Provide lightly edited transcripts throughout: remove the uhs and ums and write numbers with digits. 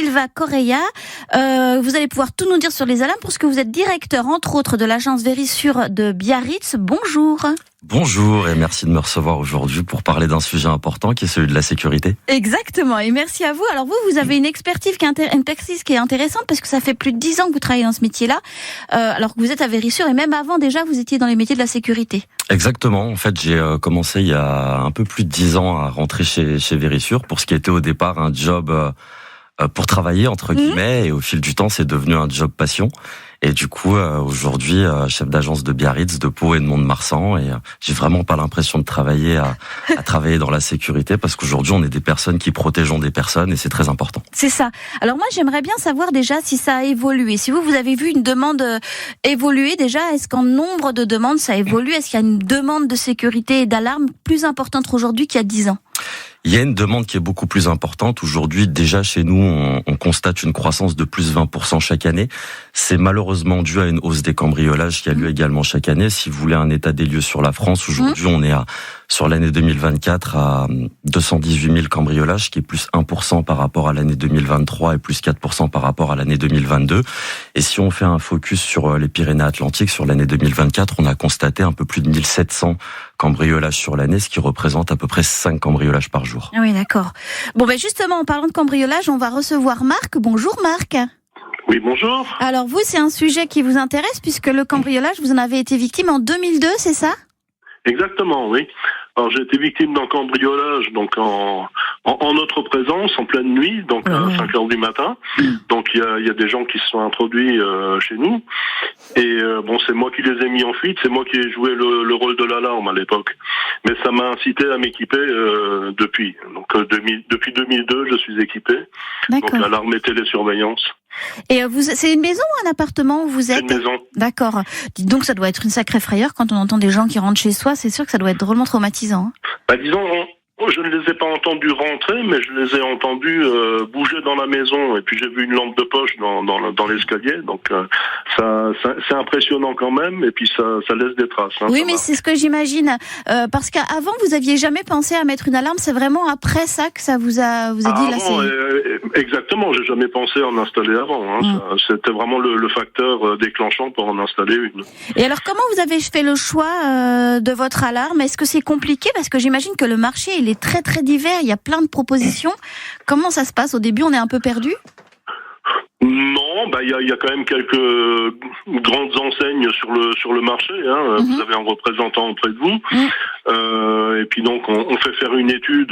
Silva Correia. Vous allez pouvoir tout nous dire sur les alarmes parce que vous êtes directeur, entre autres, de l'agence Verisure de Biarritz. Bonjour. Bonjour et merci de me recevoir aujourd'hui pour parler d'un sujet important qui est celui de la sécurité. Exactement, et merci à vous. Alors vous avez une expertise qui est intéressante parce que ça fait plus de 10 ans que vous travaillez dans ce métier-là, alors que vous êtes à Verisure et même avant déjà vous étiez dans les métiers de la sécurité. Exactement, en fait j'ai commencé il y a un peu plus de 10 ans à rentrer chez Verisure pour ce qui était au départ un job pour travailler entre guillemets et au fil du temps c'est devenu un job passion. Et du coup, aujourd'hui, chef d'agence de Biarritz, de Pau et de Mont-de-Marsan, et j'ai vraiment pas l'impression de travailler à travailler dans la sécurité parce qu'aujourd'hui, on est des personnes qui protégeons des personnes et c'est très important. C'est ça. Alors moi, j'aimerais bien savoir déjà si ça a évolué. Si vous avez vu une demande évoluer déjà, est-ce qu'en nombre de demandes, ça évolue? Est-ce qu'il y a une demande de sécurité et d'alarme plus importante aujourd'hui qu'il y a 10 ans? Il y a une demande qui est beaucoup plus importante. Aujourd'hui, déjà chez nous, on constate une croissance de plus 20% chaque année. C'est malheureusement dû à une hausse des cambriolages qui a lieu également chaque année. Si vous voulez un état des lieux sur la France, aujourd'hui, on est sur l'année 2024 à 218 000 cambriolages, qui est plus 1% par rapport à l'année 2023 et plus 4% par rapport à l'année 2022. Et si on fait un focus sur les Pyrénées-Atlantiques, sur l'année 2024, on a constaté un peu plus de 1700 cambriolages sur l'année, ce qui représente à peu près 5 cambriolages par jour. Oui, d'accord. Bon, justement, en parlant de cambriolage, on va recevoir Marc. Bonjour Marc. Oui, bonjour. Alors vous, c'est un sujet qui vous intéresse puisque le cambriolage, vous en avez été victime en 2002, c'est ça? Exactement, oui. Alors j'ai été victime d'un cambriolage donc en notre présence, en pleine nuit, donc à 5h du matin. Donc il y a des gens qui se sont introduits chez nous. Et c'est moi qui les ai mis en fuite, c'est moi qui ai joué le rôle de l'alarme à l'époque. Mais ça m'a incité à m'équiper depuis. Donc depuis 2002, je suis équipé. D'accord. Donc l'alarme et télésurveillance. Et c'est une maison ou un appartement où vous êtes? C'est une maison. D'accord. Dites donc, ça doit être une sacrée frayeur quand on entend des gens qui rentrent chez soi. C'est sûr que ça doit être drôlement traumatisant. Disons, je ne les ai pas entendus rentrer, mais je les ai entendus bouger dans la maison. Et puis j'ai vu une lampe de poche dans l'escalier. Donc c'est impressionnant quand même. Et puis ça laisse des traces. Oui, mais c'est ce que j'imagine. Parce qu'avant, vous aviez jamais pensé à mettre une alarme. C'est vraiment après ça que ça vous a dit là. Exactement. J'ai jamais pensé à en installer avant. C'était vraiment le facteur déclenchant pour en installer une. Et alors, comment vous avez fait le choix de votre alarme? Est-ce que c'est compliqué? Parce que j'imagine que le marché, il est très très divers. Il y a plein de propositions. Comment ça se passe? Au début, on est un peu perdu? Non, il y a quand même quelques grandes enseignes sur le marché. Vous avez un représentant auprès de vous. Et puis donc on fait faire une étude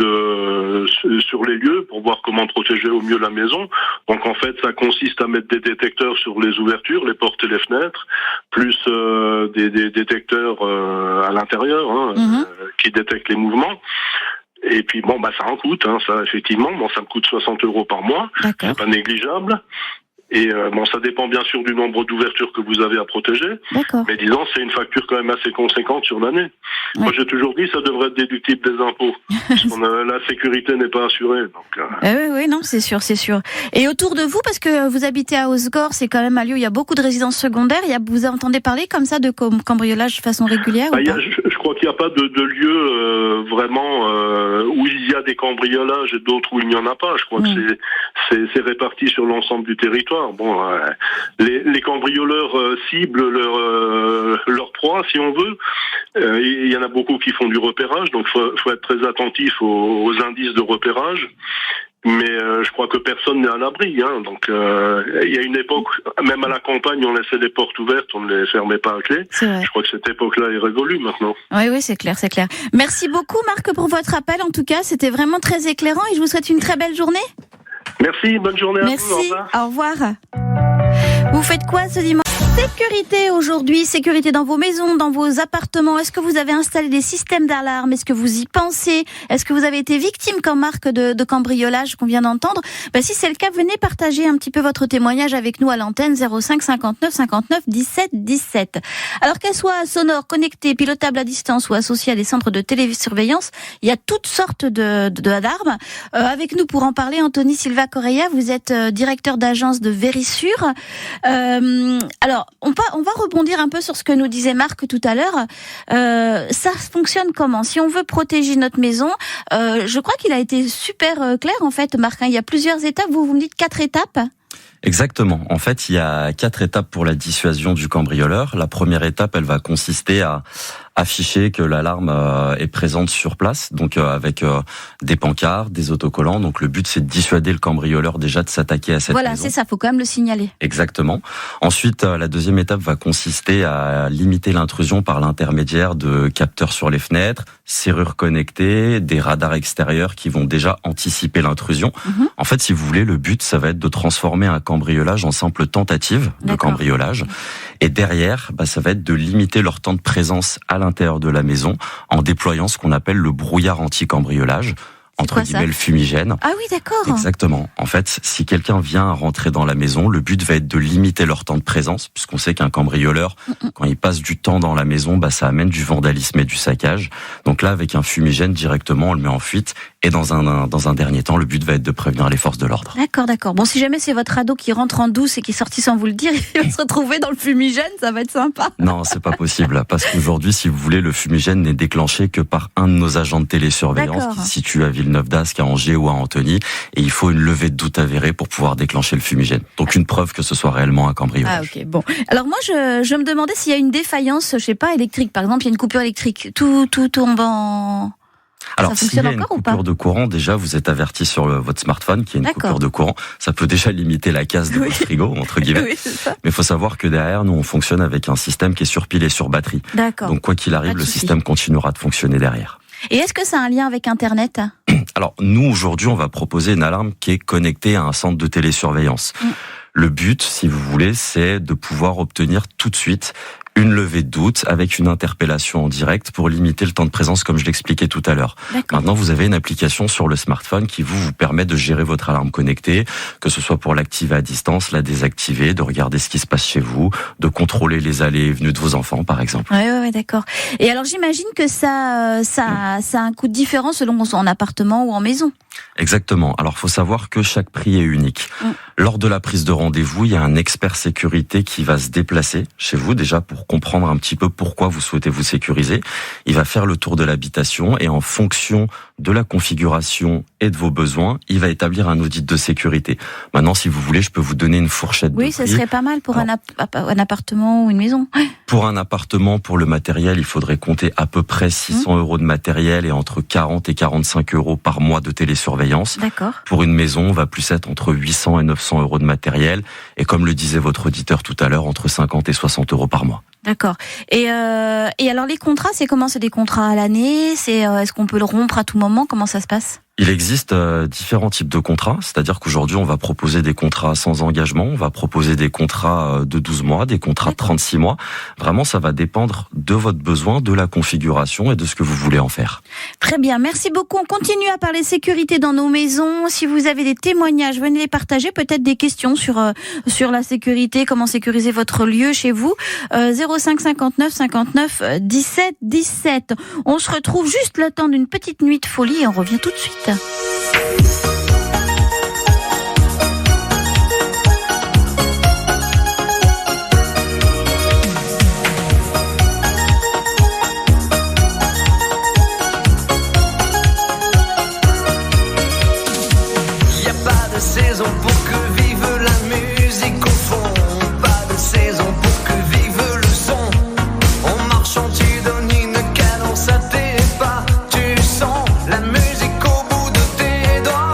sur les lieux pour voir comment protéger au mieux la maison. Donc en fait, ça consiste à mettre des détecteurs sur les ouvertures, les portes et les fenêtres, plus des détecteurs à l'intérieur qui détectent les mouvements. Et puis ça en coûte, ça effectivement, ça me coûte 60 € par mois, c'est pas négligeable. Et ça dépend bien sûr du nombre d'ouvertures que vous avez à protéger. D'accord. Mais disons, c'est une facture quand même assez conséquente sur l'année. Ouais. Moi, j'ai toujours dit, ça devrait être déductible des impôts. Parce que la sécurité n'est pas assurée. Donc, oui, non, c'est sûr. Et autour de vous, parce que vous habitez à Osgore, c'est quand même un lieu où il y a beaucoup de résidences secondaires. Vous entendez parler comme ça de cambriolage de façon régulière? Je crois qu'il n'y a pas de lieu vraiment où il y a des cambriolages et d'autres où il n'y en a pas. Je crois que c'est réparti sur l'ensemble du territoire. Les cambrioleurs ciblent leur proie, si on veut. Il y en a beaucoup qui font du repérage, donc faut être très attentif aux indices de repérage. Mais je crois que personne n'est à l'abri. Donc il y a une époque, même à la campagne, on laissait les portes ouvertes, on ne les fermait pas à clé. Je crois que cette époque-là est révolue maintenant. Oui, c'est clair. Merci beaucoup Marc pour votre appel. En tout cas, c'était vraiment très éclairant et je vous souhaite une très belle journée. Merci, bonne journée à vous. Merci, au revoir. Vous faites quoi ce dimanche? Sécurité aujourd'hui, sécurité dans vos maisons, dans vos appartements. Est-ce que vous avez installé des systèmes d'alarme? Est-ce que vous y pensez? Est-ce que vous avez été victime comme Marc de cambriolage qu'on vient d'entendre? Si c'est le cas, venez partager un petit peu votre témoignage avec nous à l'antenne 05 59 59 17 17. Alors qu'elle soit sonore, connectée, pilotable à distance ou associée à des centres de télésurveillance, il y a toutes sortes d'alarmes. Avec nous pour en parler, Anthony Silva Correia, vous êtes directeur d'agence de Verisure. Alors, Alors, on va rebondir un peu sur ce que nous disait Marc tout à l'heure. Ça fonctionne comment ? Si on veut protéger notre maison, je crois qu'il a été super clair en fait, Marc. Il y a plusieurs étapes. Vous me dites 4 étapes ? Exactement. En fait, il y a 4 étapes pour la dissuasion du cambrioleur. La première étape, elle va consister à afficher que l'alarme est présente sur place, donc avec des pancartes, des autocollants. Donc le but, c'est de dissuader le cambrioleur déjà de s'attaquer à cette maison. Voilà, c'est ça, faut quand même le signaler. Exactement. Ensuite, la deuxième étape va consister à limiter l'intrusion par l'intermédiaire de capteurs sur les fenêtres, serrures connectées, des radars extérieurs qui vont déjà anticiper l'intrusion. En fait, si vous voulez, le but, ça va être de transformer un cambriolage en simple tentative de cambriolage. Et derrière, ça va être de limiter leur temps de présence à l'intérieur de la maison en déployant ce qu'on appelle le brouillard anti-cambriolage. Entre guillemets, le fumigène. Ah oui, d'accord. Exactement. En fait, si quelqu'un vient rentrer dans la maison, le but va être de limiter leur temps de présence, puisqu'on sait qu'un cambrioleur, quand il passe du temps dans la maison, ça amène du vandalisme et du saccage. Donc là, avec un fumigène, directement, on le met en fuite. Et dans un dernier temps, le but va être de prévenir les forces de l'ordre. D'accord. Bon, si jamais c'est votre ado qui rentre en douce et qui est sorti sans vous le dire, il va se retrouver dans le fumigène, ça va être sympa. Non, c'est pas possible. Parce qu'aujourd'hui, si vous voulez, le fumigène n'est déclenché que par un de nos agents de télésurveillance qui se situe à Villeneuve-d'Ascq, à Angers ou à Antony. Et il faut une levée de doute avérée pour pouvoir déclencher le fumigène. Donc une preuve que ce soit réellement un cambriolage. Ah ok, bon. Alors moi, je me demandais s'il y a une défaillance, je sais pas, électrique. Par exemple, il y a une coupure électrique. Tout tombe en... Alors, s'il y a une coupure de courant, déjà, vous êtes averti sur votre smartphone qu'il y a une coupure de courant. Ça peut déjà limiter la casse de votre frigo, entre guillemets. Oui, c'est ça. Mais il faut savoir que derrière, nous, on fonctionne avec un système qui est surpilé sur batterie. D'accord. Donc, quoi qu'il arrive, le système continuera de fonctionner derrière. Et est-ce que ça a un lien avec Internet ? Alors, nous, aujourd'hui, on va proposer une alarme qui est connectée à un centre de télésurveillance. Le but, si vous voulez, c'est de pouvoir obtenir tout de suite une levée de doute avec une interpellation en direct pour limiter le temps de présence, comme je l'expliquais tout à l'heure. Maintenant, vous avez une application sur le smartphone qui vous permet de gérer votre alarme connectée, que ce soit pour l'activer à distance, la désactiver, de regarder ce qui se passe chez vous, de contrôler les allées et venues de vos enfants, par exemple. Oui, d'accord. Et alors, j'imagine que ça a un coût différent selon son appartement ou en maison. Exactement. Alors, faut savoir que chaque prix est unique. Lors de la prise de rendez-vous, il y a un expert sécurité qui va se déplacer chez vous, déjà pour comprendre un petit peu pourquoi vous souhaitez vous sécuriser. Il va faire le tour de l'habitation et en fonction de la configuration et de vos besoins, il va établir un audit de sécurité. Maintenant, si vous voulez, je peux vous donner une fourchette de prix. Oui, ça serait pas mal pour un appartement ou une maison. Pour un appartement, pour le matériel, il faudrait compter à peu près 600 € de matériel et entre 40 et 45 € par mois de télésurveillance. D'accord. Pour une maison, on va plus être entre 800 et 900 € de matériel. Et comme le disait votre auditeur tout à l'heure, entre 50 et 60 € par mois. D'accord. Et alors les contrats, c'est comment ? C'est des contrats à l'année ? Est-ce qu'on peut le rompre à tout moment ? Comment ça se passe ? Il existe différents types de contrats, c'est-à-dire qu'aujourd'hui on va proposer des contrats sans engagement, on va proposer des contrats de 12 mois, des contrats de 36 mois. Vraiment, ça va dépendre de votre besoin, de la configuration et de ce que vous voulez en faire. Très bien, merci beaucoup. On continue à parler sécurité dans nos maisons. Si vous avez des témoignages, venez les partager, peut-être des questions sur la sécurité, comment sécuriser votre lieu chez vous. 05 59 59 17 17. On se retrouve juste le temps d'une petite nuit de folie et on revient tout de suite. Y a pas de saison pour que vive la musique au fond, pas de saison pour que vive le son. En marchant tu donnes une cadence à tes pas, tu sens la musique au bout de tes doigts.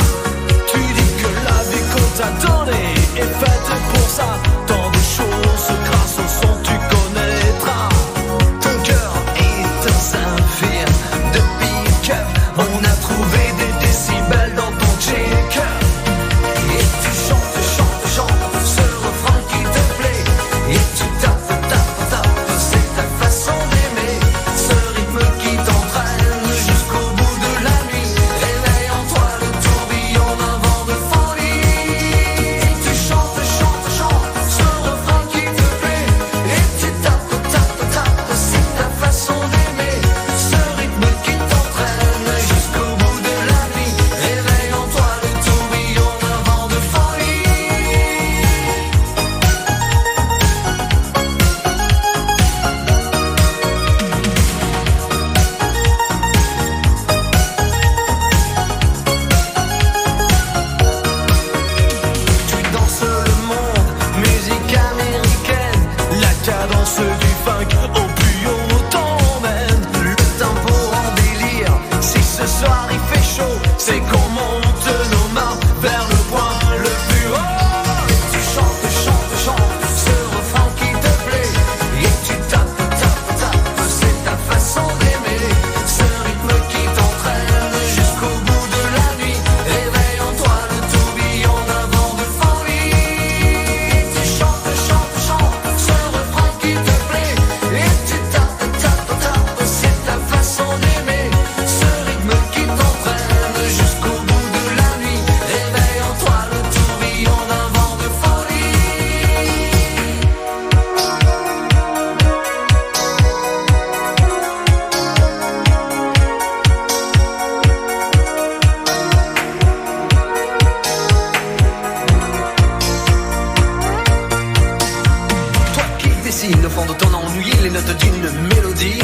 dessine au fond de ton ennui les notes d'une mélodie.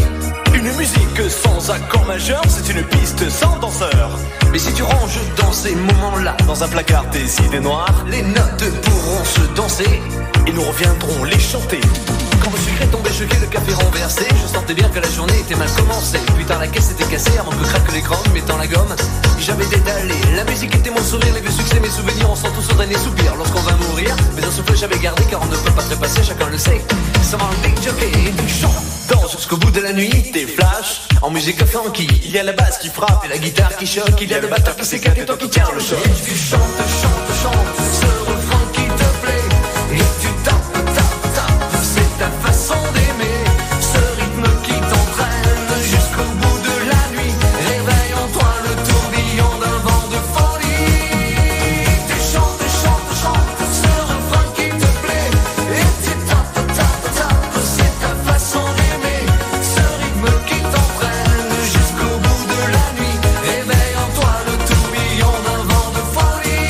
Une musique sans accord majeur, c'est une piste sans danseur. Mais si tu ranges dans ces moments-là, dans un placard tes idées noires, les notes pourront se danser et nous reviendrons les chanter. Quand le sucre est tombé, choqué, le café renversé, je sentais bien que la journée était mal commencée. Plus tard la caisse était cassée, un peu craque l'écran, mettant la gomme. J'avais détalé, la musique était mon sourire, les vieux succès, mes souvenirs, on sent tous au dernier soupir lorsqu'on va mourir. Mais un souffle j'avais gardé car on ne peut pas trépasser, chacun le sait. Ça m'a un big jockey, tu chantes jusqu'au bout de la nuit, tes flashs en musique funky. Il y a la basse qui frappe et la guitare qui choque, il y a le batteur qui s'éclate et toi qui tiens le choc. Et tu chantes, ce refrain qui te plaît. Et tu tapes, c'est ta façon d'aimer. Ce rythme qui t'entraîne jusqu'au bout de la nuit. Réveille en toi le tourbillon d'un vent de folie. Tu chantes, ce refrain qui te plaît. Et tu tapes, c'est ta façon d'aimer. Ce rythme qui t'entraîne jusqu'au bout de la nuit. Réveille en toi le tourbillon d'un vent de folie.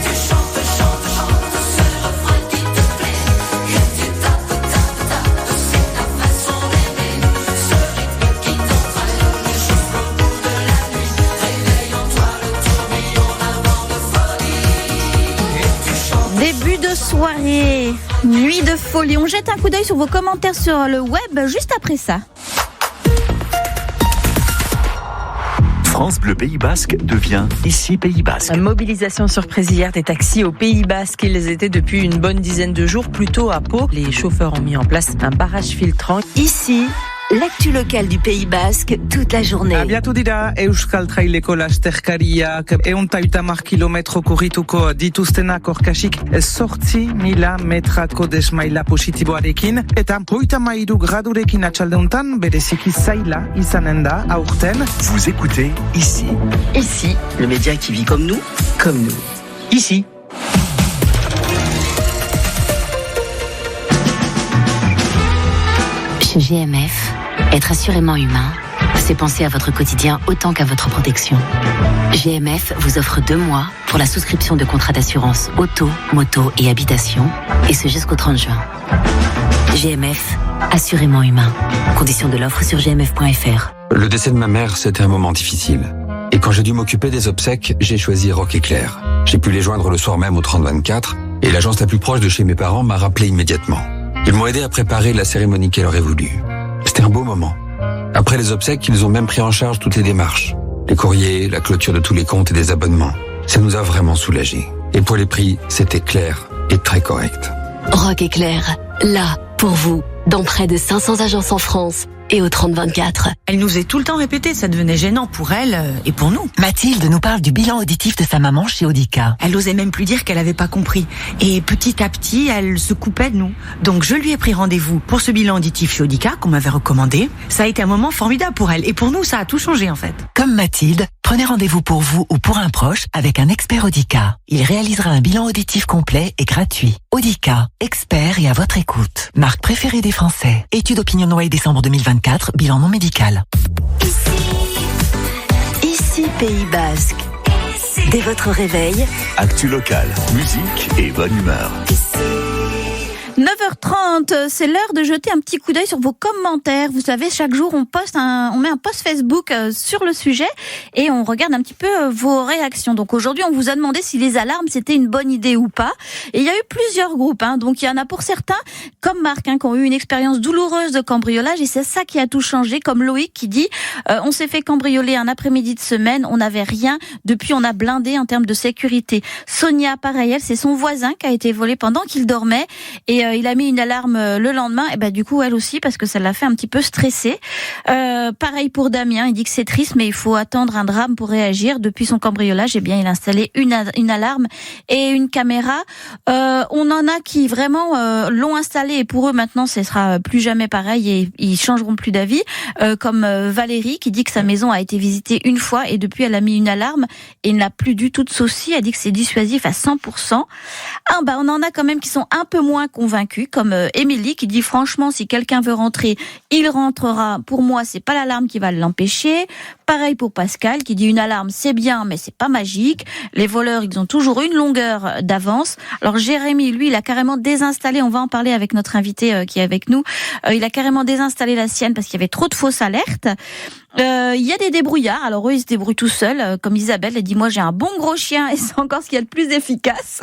Tu chantes, ce refrain qui te plaît. Et tu tapes, c'est ta façon d'aimer. Ce rythme qui t'entraîne jusqu'au bout de la nuit. Réveille en toi le tourbillon d'un vent de folie. Et tu chantes. Début de soirée, nuit de folie. On jette un coup d'œil sur vos commentaires sur le web juste après ça. France Bleu Pays Basque devient Ici Pays Basque. Mobilisation surprise hier des taxis au Pays Basque. Ils étaient depuis une bonne dizaine de jours plutôt à Pau. Les chauffeurs ont mis en place un barrage filtrant. Ici, l'actu locale du Pays Basque toute la journée. Abiatu dira Euskal Traileko lasterkariak 130 kilometro korrituko dituztenak orkasik 8.000 metrako desmaila positiboarekin eta 33 gradurekin atxaldeuntan bereziki zaila izanen da aurten. Vous écoutez Ici. Ici, le média qui vit comme nous. Ici. Chez GMF, être assurément humain, c'est penser à votre quotidien autant qu'à votre protection. GMF vous offre 2 mois pour la souscription de contrats d'assurance auto, moto et habitation, et ce jusqu'au 30 juin. GMF, assurément humain. Conditions de l'offre sur gmf.fr. Le décès de ma mère, c'était un moment difficile. Et quand j'ai dû m'occuper des obsèques, j'ai choisi Rock Éclair. J'ai pu les joindre le soir même au 30-24, et l'agence la plus proche de chez mes parents m'a rappelé immédiatement. Ils m'ont aidé à préparer la cérémonie qu'elle aurait voulu. C'était un beau moment. Après les obsèques, ils ont même pris en charge toutes les démarches. Les courriers, la clôture de tous les comptes et des abonnements. Ça nous a vraiment soulagés. Et pour les prix, c'était clair et très correct. Rock Éclair, là, pour vous, dans près de 500 agences en France et au 30-24. Elle nous est tout le temps répétée, ça devenait gênant pour elle et pour nous. Mathilde nous parle du bilan auditif de sa maman chez Audica. Elle osait même plus dire qu'elle avait pas compris. Et petit à petit, elle se coupait de nous. Donc je lui ai pris rendez-vous pour ce bilan auditif chez Audica qu'on m'avait recommandé. Ça a été un moment formidable pour elle. Et pour nous, ça a tout changé en fait. Comme Mathilde, prenez rendez-vous pour vous ou pour un proche avec un expert Audica. Il réalisera un bilan auditif complet et gratuit. Audica, expert et à votre écoute. Marque préférée des Français. Étude opinion Noailles décembre 2024, bilan non médical. Ici, Pays Basque. Dès votre réveil, Actu locale, musique et bonne humeur. 9h30, c'est l'heure de jeter un petit coup d'œil sur vos commentaires. Vous savez, chaque jour, on met un post Facebook sur le sujet et on regarde un petit peu vos réactions. Donc aujourd'hui, on vous a demandé si les alarmes, c'était une bonne idée ou pas. Et il y a eu plusieurs groupes. Donc il y en a pour certains, comme Marc, qui ont eu une expérience douloureuse de cambriolage et c'est ça qui a tout changé. Comme Loïc qui dit, on s'est fait cambrioler un après-midi de semaine, on n'avait rien. Depuis, on a blindé en termes de sécurité. Sonia, pareil, elle, c'est son voisin qui a été volé pendant qu'il dormait et il a mis une alarme le lendemain, et du coup elle aussi parce que ça l'a fait un petit peu stresser. Pareil pour Damien, il dit que c'est triste mais il faut attendre un drame pour réagir. Depuis son cambriolage, il a installé une alarme et une caméra. On en a qui vraiment l'ont installé et pour eux maintenant ce sera plus jamais pareil et ils changeront plus d'avis. Comme Valérie qui dit que sa maison a été visitée une fois et depuis elle a mis une alarme et n'a plus du tout de soucis. Elle dit que c'est dissuasif à 100%. On en a quand même qui sont un peu moins convaincus, comme Émilie qui dit franchement si quelqu'un veut rentrer, il rentrera. Pour moi, c'est pas l'alarme qui va l'empêcher. Pareil pour Pascal qui dit une alarme c'est bien mais c'est pas magique. Les voleurs ils ont toujours une longueur d'avance. Alors Jérémy lui il a carrément désinstallé, on va en parler avec notre invité qui est avec nous, il a carrément désinstallé la sienne parce qu'il y avait trop de fausses alertes. Il y a des débrouillards, alors eux ils se débrouillent tout seuls, comme Isabelle elle dit moi j'ai un bon gros chien et c'est encore ce qu'il y a de plus efficace.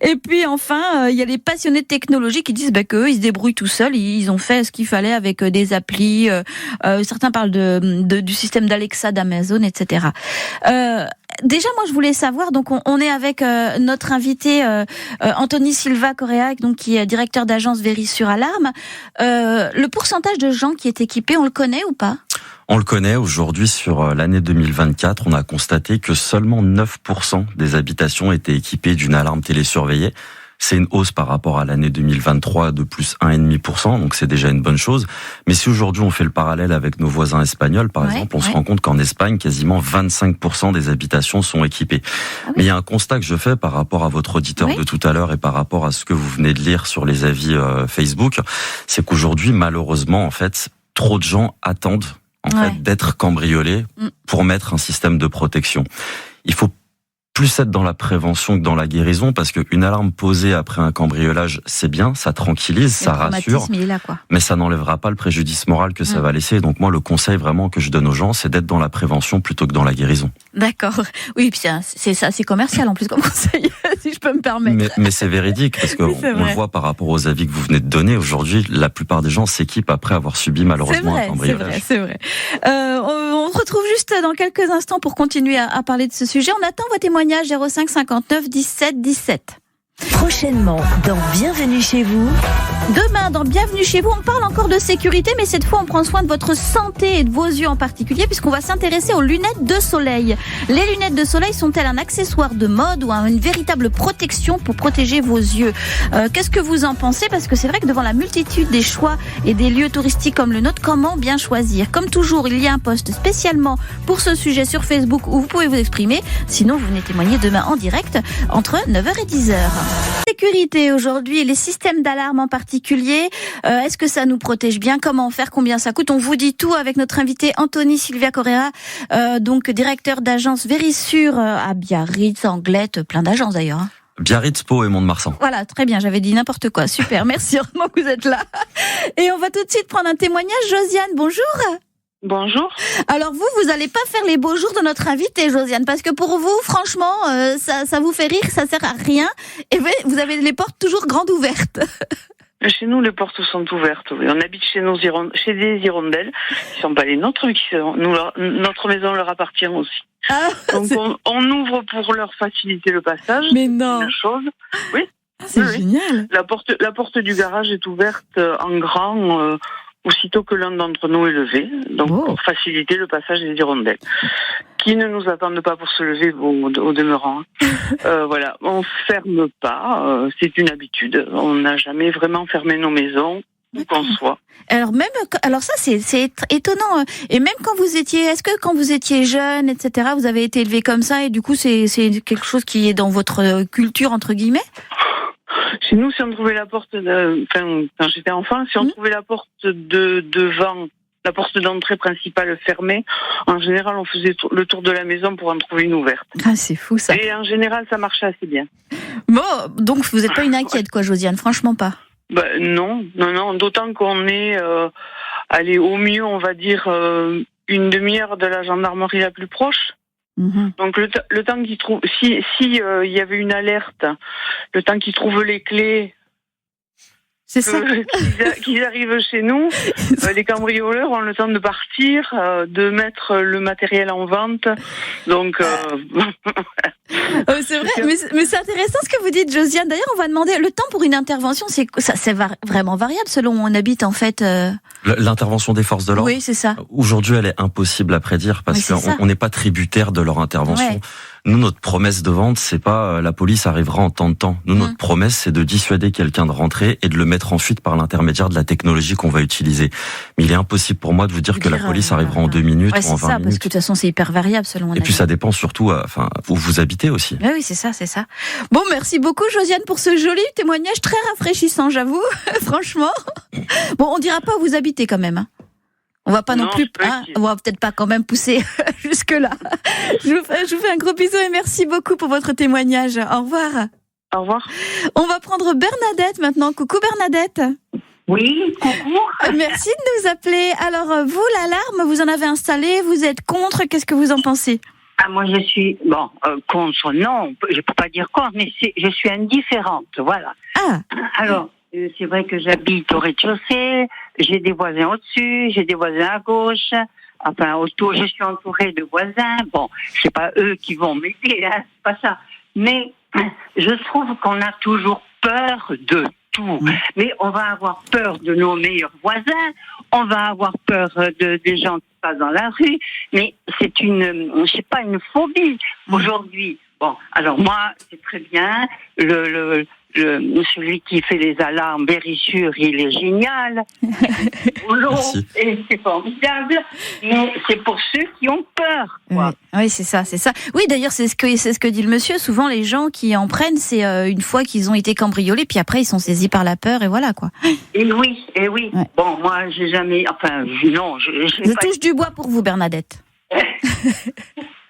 Et puis enfin il y a les passionnés de technologie qui disent qu'eux ils se débrouillent tout seuls, ils ont fait ce qu'il fallait avec des applis, certains parlent du système d'Alexa d'Amazon, etc. Déjà, moi, je voulais savoir, donc on est avec notre invité Anthony Silva Correa, donc qui est directeur d'agence Verisure Alarme. Le pourcentage de gens qui est équipé, on le connaît ou pas ? On le connaît. Aujourd'hui, sur l'année 2024, on a constaté que seulement 9% des habitations étaient équipées d'une alarme télésurveillée. C'est une hausse par rapport à l'année 2023 de plus 1,5%, donc c'est déjà une bonne chose. Mais si aujourd'hui on fait le parallèle avec nos voisins espagnols, par exemple, on se rend compte qu'en Espagne, quasiment 25% des habitations sont équipées. Mais il y a un constat que je fais par rapport à votre auditeur de tout à l'heure et par rapport à ce que vous venez de lire sur les avis Facebook, c'est qu'aujourd'hui, malheureusement, en fait, trop de gens attendent fait d'être cambriolés pour mettre un système de protection. Il faut plus être dans la prévention que dans la guérison, parce qu'une alarme posée après un cambriolage, c'est bien, ça tranquillise, ça rassure, il est là, quoi. Mais ça n'enlèvera pas le préjudice moral que ça va laisser. Donc moi, le conseil vraiment que je donne aux gens, c'est d'être dans la prévention plutôt que dans la guérison. D'accord. Oui, puis c'est ça, c'est commercial en plus comme conseil, si je peux me permettre. Mais c'est véridique, parce que on le voit par rapport aux avis que vous venez de donner. Aujourd'hui, la plupart des gens s'équipent après avoir subi malheureusement un cambriolage. C'est vrai. On se retrouve juste dans quelques instants pour continuer à parler de ce sujet. On attend vos témoignages 05 59 17 17. Prochainement, dans Bienvenue chez vous. Demain, dans Bienvenue chez vous, on parle encore de sécurité, mais cette fois, on prend soin de votre santé et de vos yeux en particulier, puisqu'on va s'intéresser aux lunettes de soleil. Les lunettes de soleil sont-elles un accessoire de mode ou une véritable protection pour protéger vos yeux ? Qu'est-ce que vous en pensez ? Parce que c'est vrai que devant la multitude des choix et des lieux touristiques comme le nôtre, comment bien choisir ? Comme toujours, il y a un post spécialement pour ce sujet sur Facebook où vous pouvez vous exprimer. Sinon, vous venez témoigner demain en direct entre 9h et 10h. Sécurité aujourd'hui et les systèmes d'alarme en particulier, est-ce que ça nous protège bien ? Comment faire ? Combien ça coûte ? On vous dit tout avec notre invité Anthony Silva Correa, donc directeur d'agence Verisure à Biarritz, Anglette, plein d'agences d'ailleurs. Biarritz, Pau et Mont-de-Marsan. Voilà, très bien, j'avais dit n'importe quoi, super, merci, heureusement que vous êtes là. Et on va tout de suite prendre un témoignage. Josiane, bonjour. Bonjour. Alors vous n'allez pas faire les beaux jours de notre invité, Josiane, parce que pour vous, franchement, ça vous fait rire, ça sert à rien, et vous avez les portes toujours grandes ouvertes. Chez nous, les portes sont ouvertes. Oui. On habite chez des hirondelles, qui sont pas les nôtres, mais notre maison leur appartient aussi. Donc on ouvre pour leur faciliter le passage. Mais non. C'est une chose. Oui. C'est génial. La porte du garage est ouverte en grand. Aussitôt que l'un d'entre nous est levé, donc pour faciliter le passage des hirondelles, qui ne nous attendent pas pour se lever au demeurant. Voilà, on ferme pas, c'est une habitude. On n'a jamais vraiment fermé nos maisons, où qu'on soit. Alors ça c'est étonnant. Et même quand vous étiez jeune, etc., vous avez été élevé comme ça et du coup c'est quelque chose qui est dans votre culture entre guillemets. Chez nous, si on trouvait la porte, quand j'étais enfant, si on trouvait la porte de devant, la porte d'entrée principale fermée, en général, on faisait le tour de la maison pour en trouver une ouverte. Ah, c'est fou ça. Et en général, ça marchait assez bien. Bon, donc vous n'êtes pas une inquiète, quoi, Josiane, franchement pas. Non, d'autant qu'on est, au mieux, on va dire, une demi-heure de la gendarmerie la plus proche. Donc le temps qu'ils trouvent, si il y avait une alerte, le temps qu'ils trouvent les clés, c'est ça, qu'ils arrivent chez nous, les cambrioleurs ont le temps de partir, de mettre le matériel en vente. Donc c'est vrai, mais c'est intéressant ce que vous dites, Josiane. D'ailleurs, on va demander le temps pour une intervention. C'est vraiment variable selon où on habite en fait. L'intervention des forces de l'ordre. Oui, c'est ça. Aujourd'hui, elle est impossible à prédire parce qu'on n'est pas tributaire de leur intervention. Ouais. Nous, notre promesse de vente, c'est pas la police arrivera en tant de temps. Nous, notre promesse, c'est de dissuader quelqu'un de rentrer et de le mettre en fuite par l'intermédiaire de la technologie qu'on va utiliser. Mais il est impossible pour moi de vous dire que la police arrivera en 2 minutes ou en 20 minutes. C'est ça, parce que de toute façon, c'est hyper variable selon. Et puis ça dépend surtout, où vous habitez aussi. Oui, c'est ça. Bon, merci beaucoup, Josiane, pour ce joli témoignage très rafraîchissant, j'avoue. Franchement. Bon, on dira pas où vous habitez quand même. On va pas non plus, on va peut-être pas quand même pousser jusque-là. Je vous fais un gros bisou et merci beaucoup pour votre témoignage. Au revoir. Au revoir. On va prendre Bernadette maintenant. Coucou Bernadette. Oui, coucou. Merci de nous appeler. Alors, vous, l'alarme, vous en avez installé, vous êtes contre, qu'est-ce que vous en pensez ? Moi, je suis, contre, non, je peux pas dire contre, mais je suis indifférente, voilà. Alors, c'est vrai que j'habite au rez-de-chaussée, j'ai des voisins au-dessus, j'ai des voisins à gauche, enfin, autour, je suis entourée de voisins. Bon, c'est pas eux qui vont m'aider, hein, c'est pas ça. Mais, je trouve qu'on a toujours peur de tout. Mais on va avoir peur de nos meilleurs voisins, on va avoir peur des gens qui passent dans la rue, mais c'est pas une phobie aujourd'hui. Bon, alors moi, c'est très bien, celui qui fait les alarmes, Vérissure, il est génial, et c'est formidable, mais c'est pour ceux qui ont peur, quoi. Oui, c'est ça. Oui, d'ailleurs, c'est ce que dit le monsieur. Souvent, les gens qui en prennent, c'est une fois qu'ils ont été cambriolés, puis après, ils sont saisis par la peur, et voilà, quoi. Et oui. Ouais. Bon, moi, j'ai jamais, non, je touche du bois pour vous, Bernadette.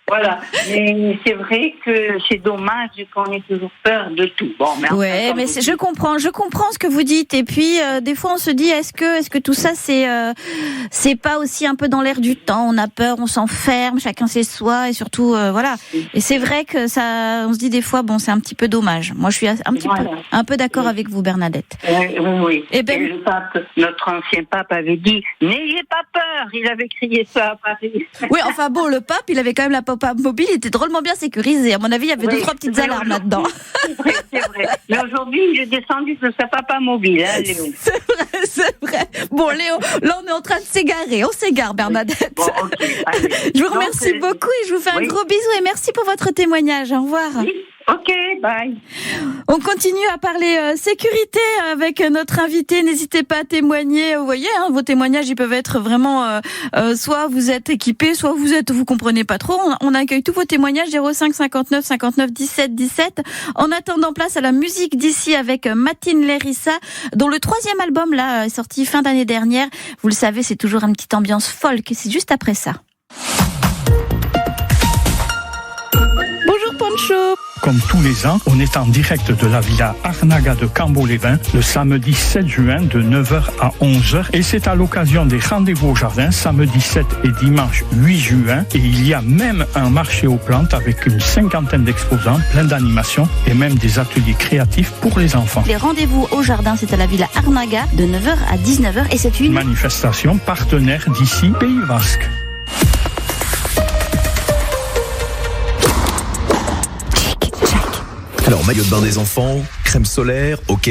Voilà, mais c'est vrai que c'est dommage qu'on ait toujours peur de tout. Bon, mais je comprends ce que vous dites. Et puis des fois on se dit est-ce que tout ça c'est pas aussi un peu dans l'air du temps. On a peur, on s'enferme, chacun chez soi et surtout voilà. Et c'est vrai que ça, on se dit des fois c'est un petit peu dommage. Moi je suis un peu d'accord avec vous, Bernadette. Oui. Et le pape, notre ancien pape avait dit n'ayez pas peur. Il avait crié ça à Paris. Oui, enfin bon, le pape il avait quand même la pop mobile, il était drôlement bien sécurisé. À mon avis, il y avait 2-3 petites alarmes là-dedans. C'est vrai. Mais aujourd'hui, il est descendu de sa papa mobile, hein, Léo. C'est vrai. Bon, Léo, là, on est en train de s'égarer. On s'égare, Bernadette. Bon, okay, allez. Je vous remercie beaucoup et je vous fais un gros bisou et merci pour votre témoignage. Au revoir. Oui. Ok, bye. On continue à parler sécurité avec notre invité. N'hésitez pas à témoigner. Vous voyez, vos témoignages, ils peuvent être vraiment soit vous êtes équipés, soit vous comprenez pas trop. On accueille tous vos témoignages 05 59 59 17 17. En attendant, place à la musique d'ici avec Matin Lerissa, dont le 3e album là est sorti fin d'année dernière. Vous le savez, c'est toujours une petite ambiance folk. C'est juste après ça. Bonjour Pancho. Comme tous les ans, on est en direct de la villa Arnaga de Cambo-les-Bains le samedi 7 juin de 9h à 11h. Et c'est à l'occasion des rendez-vous au jardin, samedi 7 et dimanche 8 juin. Et il y a même un marché aux plantes avec une 50aine d'exposants, plein d'animations et même des ateliers créatifs pour les enfants. Les rendez-vous au jardin, c'est à la villa Arnaga de 9h à 19h et c'est une manifestation partenaire d'ici Pays Basque. Alors, maillot de bain des enfants, crème solaire, ok.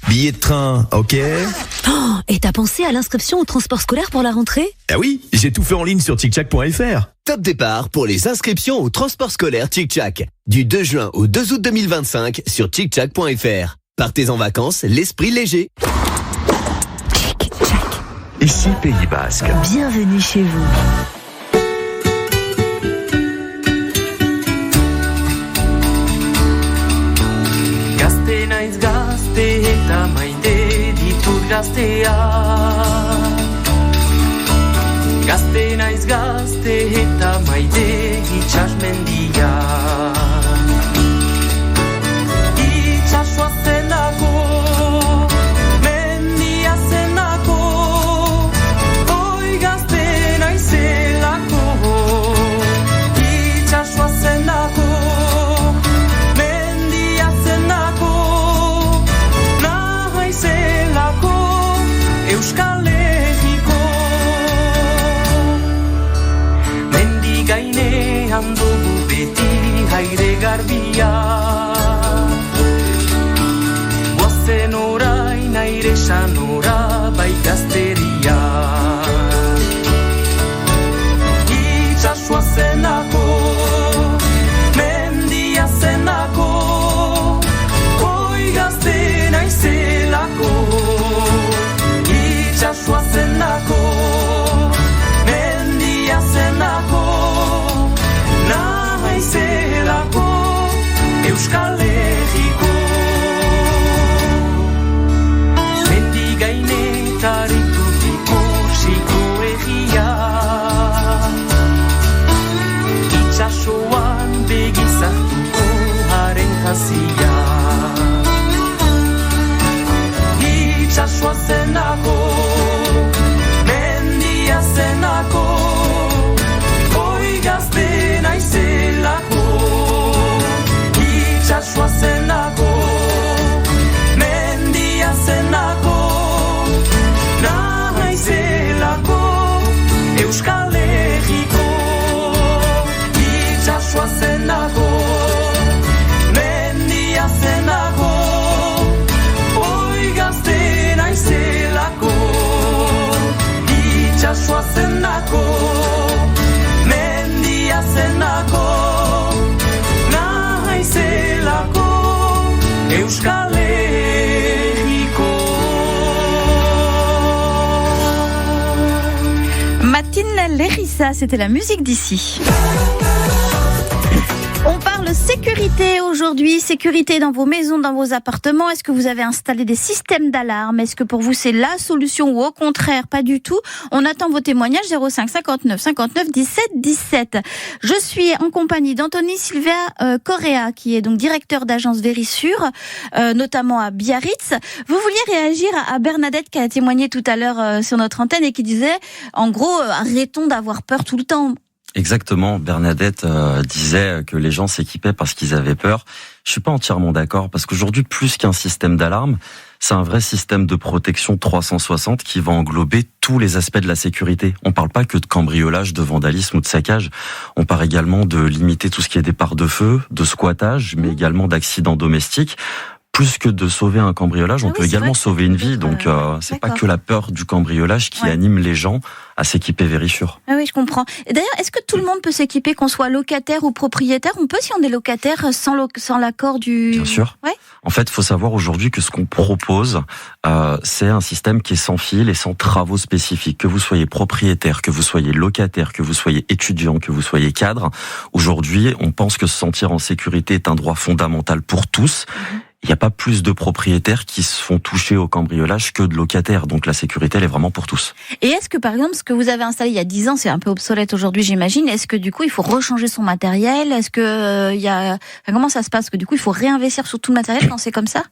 Billet de train, ok. Oh, et t'as pensé à l'inscription au transport scolaire pour la rentrée ? Ah oui, j'ai tout fait en ligne sur TicTac.fr. Top départ pour les inscriptions au transport scolaire TicTac. Du 2 juin au 2 août 2025 sur TicTac.fr. Partez en vacances, l'esprit léger. Ici Pays Basque. Bienvenue chez vous. Naiz gazte eta maite ditut gaztea. Gazte naiz gazte eta maite itsasmendia. Itsasoa zenako, mendia zenako, oi gazte naizelako. Itsasoa zenako, Euskal Herriko mendi gainean dugu beti Matin Lérissa, c'était la musique d'ici. On parle sécurité aujourd'hui, sécurité dans vos maisons, dans vos appartements. Est-ce que vous avez installé des systèmes d'alarme? Est-ce que pour vous c'est la solution ou au contraire pas du tout? On attend vos témoignages 05 59 59 17 17. Je suis en compagnie d'Anthony Silva Correa qui est donc directeur d'agence Vérissure, notamment à Biarritz. Vous vouliez réagir à Bernadette qui a témoigné tout à l'heure sur notre antenne et qui disait en gros arrêtons d'avoir peur tout le temps. Exactement, Bernadette disait que les gens s'équipaient parce qu'ils avaient peur. Je suis pas entièrement d'accord parce qu'aujourd'hui, plus qu'un système d'alarme, c'est un vrai système de protection 360 qui va englober tous les aspects de la sécurité. On parle pas que de cambriolage, de vandalisme ou de saccage. On parle également de limiter tout ce qui est départ de feu, de squattage, mais également d'accidents domestiques. Plus que de sauver un cambriolage, on peut également sauver une vie. Donc, c'est pas que la peur du cambriolage qui anime les gens à s'équiper Vérissure. Ah oui, je comprends. Et d'ailleurs, est-ce que tout le monde peut s'équiper, qu'on soit locataire ou propriétaire? On peut si on est locataire sans l'accord du... Bien sûr. Ouais. En fait, il faut savoir aujourd'hui que ce qu'on propose, c'est un système qui est sans fil et sans travaux spécifiques. Que vous soyez propriétaire, que vous soyez locataire, que vous soyez étudiant, que vous soyez cadre, aujourd'hui, on pense que se sentir en sécurité est un droit fondamental pour tous. Il n'y a pas plus de propriétaires qui se font toucher au cambriolage que de locataires. Donc la sécurité, elle est vraiment pour tous. Et est-ce que, par exemple, ce que vous avez installé il y a 10 ans, c'est un peu obsolète aujourd'hui, j'imagine. Est-ce que, du coup, il faut rechanger son matériel? Est-ce que comment ça se passe? Que, du coup, il faut réinvestir sur tout le matériel quand c'est comme ça?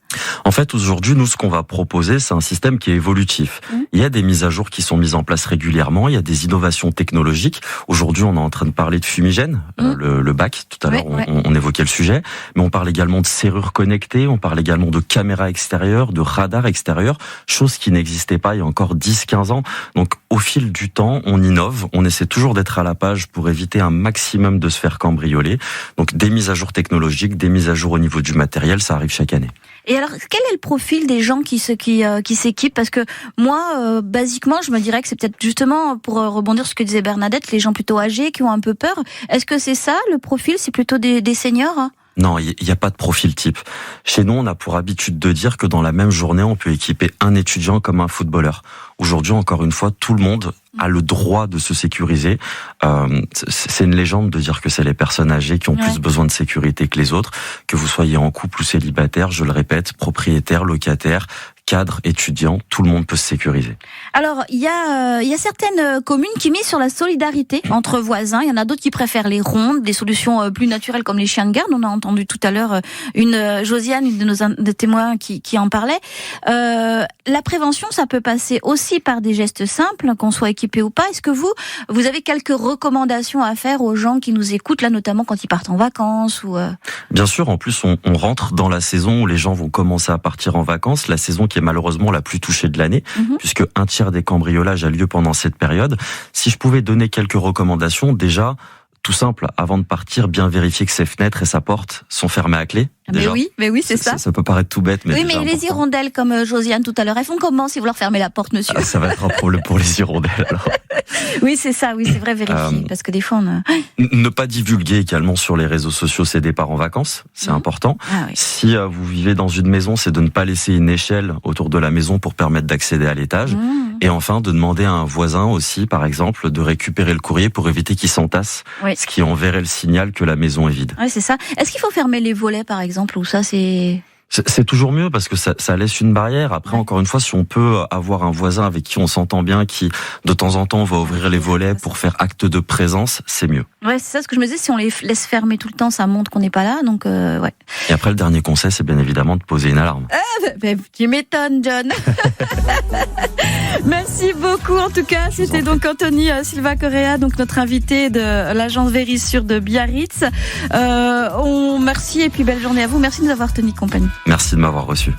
En fait, aujourd'hui, nous, ce qu'on va proposer, c'est un système qui est évolutif. Il y a des mises à jour qui sont mises en place régulièrement. Il y a des innovations technologiques. Aujourd'hui, on est en train de parler de fumigène, le bac. Tout à l'heure, on évoquait le sujet. Mais on parle également de serrures connectées. On parle également de caméras extérieures, de radars extérieurs, chose qui n'existait pas il y a encore 10-15 ans. Donc, au fil du temps, on innove, on essaie toujours d'être à la page pour éviter un maximum de se faire cambrioler. Donc, des mises à jour technologiques, des mises à jour au niveau du matériel, ça arrive chaque année. Et alors, quel est le profil des gens qui s'équipent? Parce que moi, basiquement, je me dirais que c'est peut-être justement, pour rebondir sur ce que disait Bernadette, les gens plutôt âgés qui ont un peu peur. Est-ce que c'est ça, le profil? C'est plutôt des seniors? Non, il n'y a pas de profil type. Chez nous, on a pour habitude de dire que dans la même journée, on peut équiper un étudiant comme un footballeur. Aujourd'hui, encore une fois, tout le monde a le droit de se sécuriser. C'est une légende de dire que c'est les personnes âgées qui ont plus besoin de sécurité que les autres. Que vous soyez en couple ou célibataire, je le répète, propriétaire, locataire, cadre, étudiant, tout le monde peut se sécuriser. Alors, il y a certaines communes qui misent sur la solidarité entre voisins. Il y en a d'autres qui préfèrent les rondes, des solutions plus naturelles comme les chiens de garde. On a entendu tout à l'heure Josiane, une de nos témoins qui en parlait. La prévention, ça peut passer aussi par des gestes simples, qu'on soit équipé ou pas. Est-ce que vous avez quelques recommandations à faire aux gens qui nous écoutent, là, notamment quand ils partent en vacances ou Bien sûr, en plus, on rentre dans la saison où les gens vont commencer à partir en vacances, la saison qui est malheureusement la plus touchée de l'année, puisque un tiers des cambriolages a lieu pendant cette période. Si je pouvais donner quelques recommandations, déjà, tout simple, avant de partir, bien vérifier que ses fenêtres et sa porte sont fermées à clé. Déjà. Mais oui, c'est ça. Ça peut paraître tout bête, mais oui, déjà mais important. les hirondelles, comme Josiane tout à l'heure, elles font comment si vous leur fermez la porte, monsieur? Ça va être un problème pour les hirondelles, alors. Oui, c'est ça, oui, c'est vrai, vérifier, parce que des fois, Ne pas divulguer également sur les réseaux sociaux ses départs en vacances, c'est important. Ah, oui. Si vous vivez dans une maison, c'est de ne pas laisser une échelle autour de la maison pour permettre d'accéder à l'étage. Et enfin, de demander à un voisin aussi, par exemple, de récupérer le courrier pour éviter qu'il s'entasse, ce qui enverrait le signal que la maison est vide. Oui, c'est ça. Est-ce qu'il faut fermer les volets, par exemple, ou ça, c'est toujours mieux parce que ça laisse une barrière. Après, encore une fois, si on peut avoir un voisin avec qui on s'entend bien, qui de temps en temps va ouvrir les volets pour faire acte de présence, c'est mieux. Ouais, c'est ça ce que je me disais. Si on les laisse fermer tout le temps, ça montre qu'on n'est pas là. Donc, ouais. Et après, le dernier conseil, c'est bien évidemment de poser une alarme. Tu m'étonnes, John. Merci beaucoup. En tout cas, c'était donc Anthony Silva Correa, donc notre invité de l'agence Vérissure de Biarritz. Merci et puis belle journée à vous. Merci de nous avoir tenu compagnie. Merci de m'avoir reçu.